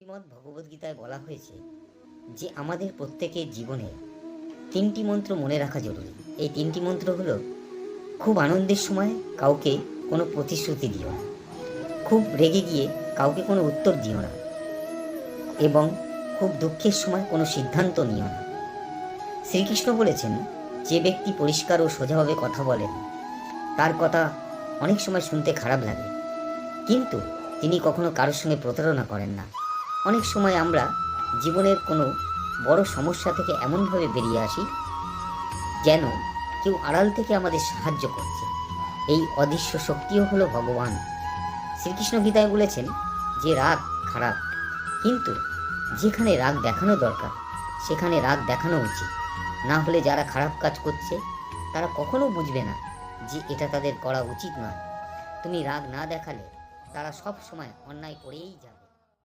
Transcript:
শ্রীমদ্ ভগবদ্গীতায় বলা হয়েছে যে আমাদের প্রত্যেকের জীবনে তিনটি মন্ত্র মনে রাখা জরুরি। এই তিনটি মন্ত্র হলো, খুব আনন্দের সময় কাউকে কোনো প্রতিশ্রুতি দিও না, খুব রেগে গিয়ে কাউকে কোনো উত্তর দিও না, এবং খুব দুঃখের সময় কোনো সিদ্ধান্ত নিও না। শ্রীকৃষ্ণ বলেছেন, যে ব্যক্তি পরিষ্কার ও সোজাভাবে কথা বলেন তার কথা অনেক সময় শুনতে খারাপ লাগে, কিন্তু তিনি কখনো কারোর সঙ্গে প্রতারণা করেন না। অনেক সময় আমরা জীবনের কোনো বড় সমস্যা থেকে এমনভাবে বেরিয়ে আসি যেন কেউ আড়াল থেকে আমাদের সাহায্য করছে। এই অদৃশ্য শক্তিও হলো ভগবান। শ্রীকৃষ্ণ গীতায় বলেছেন যে রাগ খারাপ, কিন্তু যেখানে রাগ দেখানো দরকার সেখানে রাগ দেখানো উচিত। না হলে যারা খারাপ কাজ করছে তারা কখনো বুঝবে না যে এটা তাদের করা উচিত নয়। তুমি রাগ না দেখালে তারা সব সময় অন্যায় করেই যাবে।